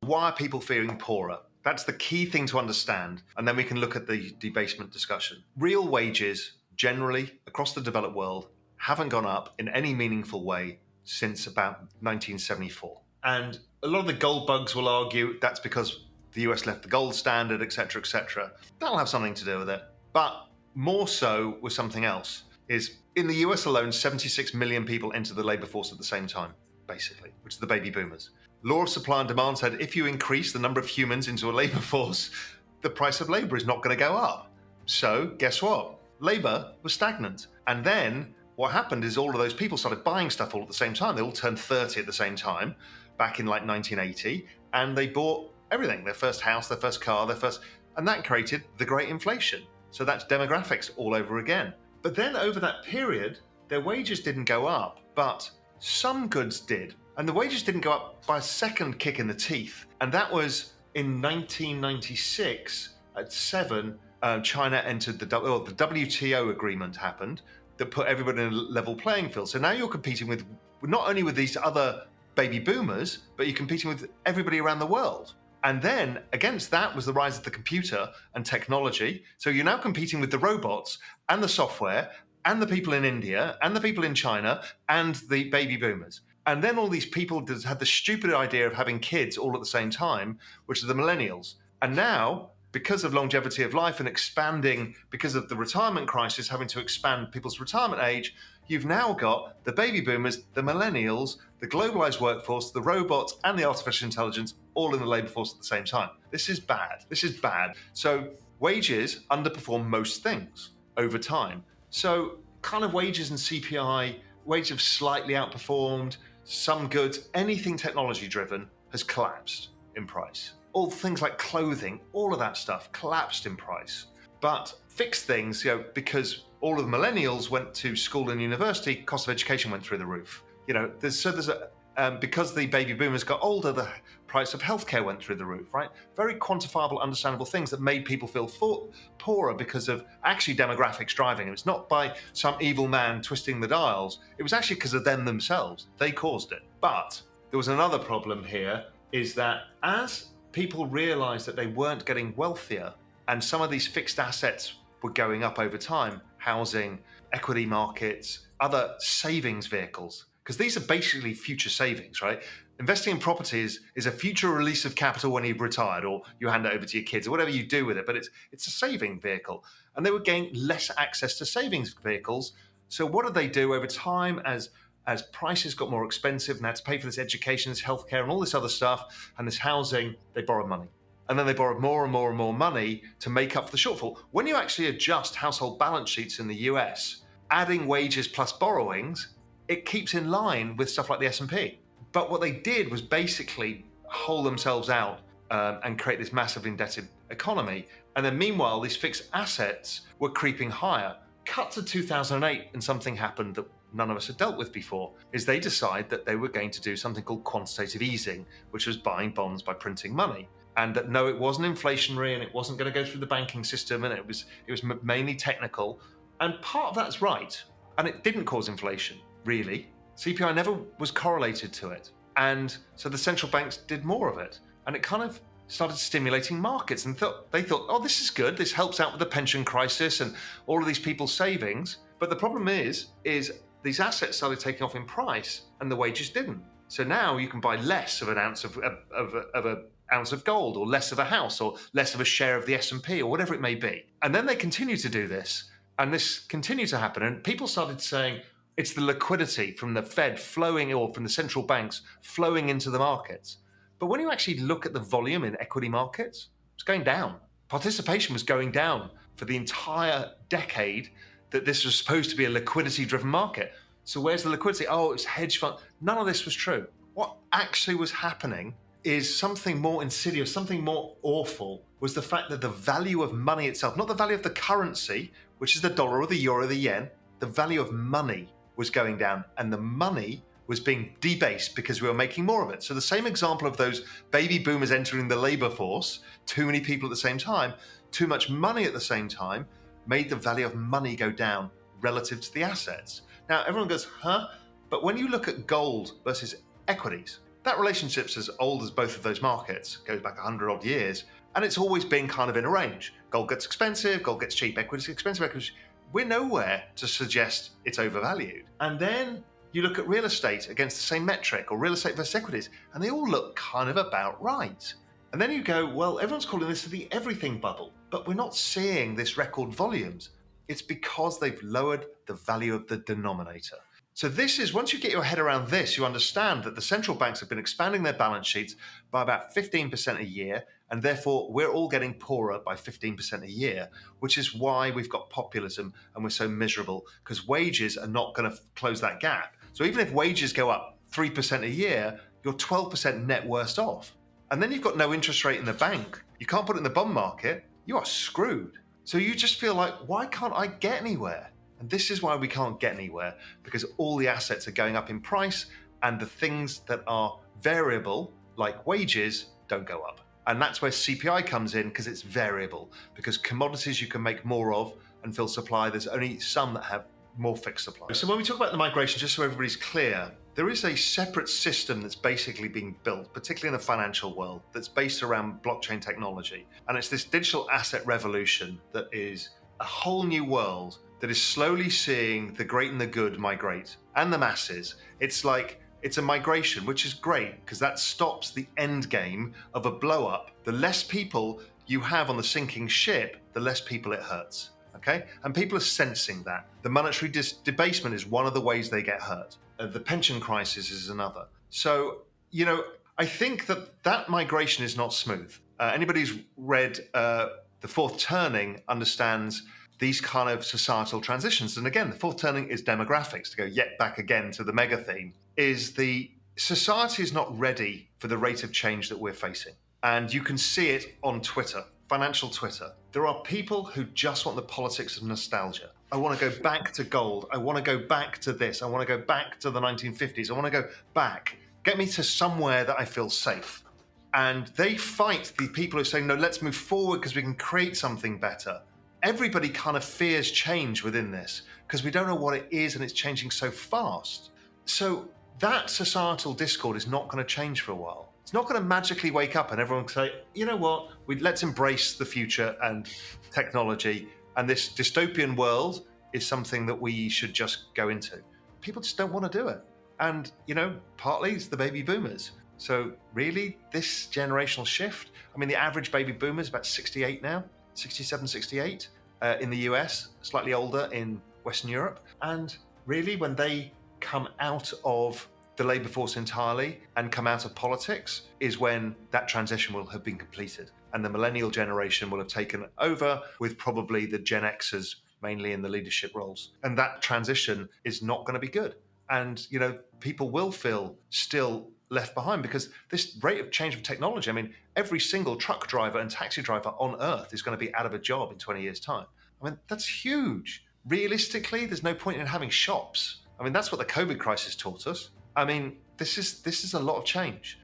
Why are people feeling poorer? That's the key thing to understand. And then we can look at the debasement discussion. Real wages, generally, across the developed world, haven't gone up in any meaningful way since about 1974. And a lot of the gold bugs will argue that's because the US left the gold standard, etc., etc. That'll have something to do with it. But more so with something else, is in the US alone, 76 million people enter the labor force at the same time, basically, which is the baby boomers. Law of supply and demand said if you increase the number of humans into a labor force, the price of labor is not going to go up. So guess what? Labor was stagnant. And then what happened is all of those people started buying stuff all at the same time. They all turned 30 at the same time, back in like 1980, and they bought everything, their first house, their first car, and that created the Great Inflation. So that's demographics all over again. But then over that period, their wages didn't go up, but some goods did. And the wages didn't go up by a second kick in the teeth. And that was in 1996 at 7, China entered the WTO agreement happened that put everybody in a level playing field. So now you're competing with not only with these other baby boomers, but you're competing with everybody around the world. And then against that was the rise of the computer and technology. So you're now competing with the robots and the software and the people in India and the people in China and the baby boomers. And then all these people had the stupid idea of having kids all at the same time, which are the millennials. And now, because of longevity of life and expanding, because of the retirement crisis, having to expand people's retirement age, you've now got the baby boomers, the millennials, the globalized workforce, the robots, and the artificial intelligence all in the labor force at the same time. This is bad. This is bad. So wages underperform most things over time. So kind of wages and CPI, wages have slightly outperformed. Some goods, anything technology driven, has collapsed in price. All things like clothing, all of that stuff collapsed in price. But fixed things, because all of the millennials went to school and university, cost of education went through the roof. Because the baby boomers got older, the price of healthcare went through the roof, right? Very quantifiable, understandable things that made people feel poorer because of actually demographics driving. It was not by some evil man twisting the dials. It was actually because of them themselves. They caused it. But there was another problem here, is that as people realized that they weren't getting wealthier and some of these fixed assets were going up over time, housing, equity markets, other savings vehicles, because these are basically future savings, right? Investing in properties is a future release of capital when you've retired, or you hand it over to your kids, or whatever you do with it, but it's a saving vehicle. And they were getting less access to savings vehicles. So what did they do over time as prices got more expensive and had to pay for this education, this healthcare, and all this other stuff, and this housing? They borrowed money. And then they borrowed more and more and more money to make up for the shortfall. When you actually adjust household balance sheets in the US, adding wages plus borrowings, it keeps in line with stuff like the S&P. But what they did was basically hole themselves out and create this massive indebted economy. And then meanwhile, these fixed assets were creeping higher. Cut to 2008 and something happened that none of us had dealt with before, is they decide that they were going to do something called quantitative easing, which was buying bonds by printing money. And that no, it wasn't inflationary and it wasn't going to go through the banking system, and it was mainly technical. And part of that's right. And it didn't cause inflation, really. CPI never was correlated to it. And so the central banks did more of it. And it kind of started stimulating markets, and they thought, oh, this is good. This helps out with the pension crisis and all of these people's savings. But the problem is these assets started taking off in price and the wages didn't. So now you can buy less of an ounce of an ounce of gold, or less of a house, or less of a share of the S&P, or whatever it may be. And then they continue to do this, and this continued to happen. And people started saying it's the liquidity from the Fed flowing, or from the central banks flowing into the markets. But when you actually look at the volume in equity markets, it's going down. Participation was going down for the entire decade that this was supposed to be a liquidity-driven market. So where's the liquidity? Oh, it's hedge fund. None of this was true. What actually was happening is something more insidious, something more awful, was the fact that the value of money itself, not the value of the currency, which is the dollar or the euro or the yen, the value of money was going down, and the money was being debased because we were making more of it. So the same example of those baby boomers entering the labor force, too many people at the same time, too much money at the same time, made the value of money go down relative to the assets. Now, everyone goes, huh? But when you look at gold versus equities, That relationship's as old as both of those markets, goes back 100 odd years, and it's always been kind of in a range. Gold gets expensive, gold gets cheap, equities get expensive, equities. We're nowhere to suggest it's overvalued. And then you look at real estate against the same metric, or real estate versus equities, and they all look kind of about right. And then you go, well, everyone's calling this the everything bubble, but we're not seeing this record volumes. It's because they've lowered the value of the denominator. So this is, once you get your head around this, you understand that the central banks have been expanding their balance sheets by about 15% a year, and therefore we're all getting poorer by 15% a year, which is why we've got populism and we're so miserable, because wages are not going to close that gap. So even if wages go up 3% a year, you're 12% net worse off. And then you've got no interest rate in the bank. You can't put it in the bond market. You are screwed. So you just feel like, why can't I get anywhere? And this is why we can't get anywhere, because all the assets are going up in price and the things that are variable, like wages, don't go up. And that's where CPI comes in, because it's variable, because commodities you can make more of and fill supply. There's only some that have more fixed supply. So when we talk about the migration, just so everybody's clear, there is a separate system that's basically being built, particularly in the financial world, that's based around blockchain technology. And it's this digital asset revolution that is a whole new world that is slowly seeing the great and the good migrate, and the masses. It's a migration, which is great, because that stops the end game of a blow up. The less people you have on the sinking ship, the less people it hurts. Okay? And people are sensing that. The monetary debasement is one of the ways they get hurt. The pension crisis is another. So, I think that migration is not smooth. Anybody who's read The Fourth Turning understands these kind of societal transitions. And again, the fourth turning is demographics, to go yet back again to the mega theme, is the society is not ready for the rate of change that we're facing. And you can see it on Twitter, financial Twitter. There are people who just want the politics of nostalgia. I want to go back to gold. I want to go back to this. I want to go back to the 1950s. I want to go back. Get me to somewhere that I feel safe. And they fight the people who say, no, let's move forward because we can create something better. Everybody kind of fears change within this because we don't know what it is and it's changing so fast. So that societal discord is not going to change for a while. It's not going to magically wake up and everyone can say, you know what, let's embrace the future and technology, and this dystopian world is something that we should just go into. People just don't want to do it. And, partly it's the baby boomers. So really, this generational shift, the average baby boomer is about 68 now, 67, 68 in the US, slightly older in Western Europe. And really, when they come out of the labour force entirely and come out of politics, is when that transition will have been completed. And the millennial generation will have taken over, with probably the Gen Xers mainly in the leadership roles. And that transition is not going to be good. And, people will feel still left behind because this rate of change of technology, every single truck driver and taxi driver on earth is going to be out of a job in 20 years' time. That's huge. Realistically, there's no point in having shops. That's what the COVID crisis taught us. This is a lot of change.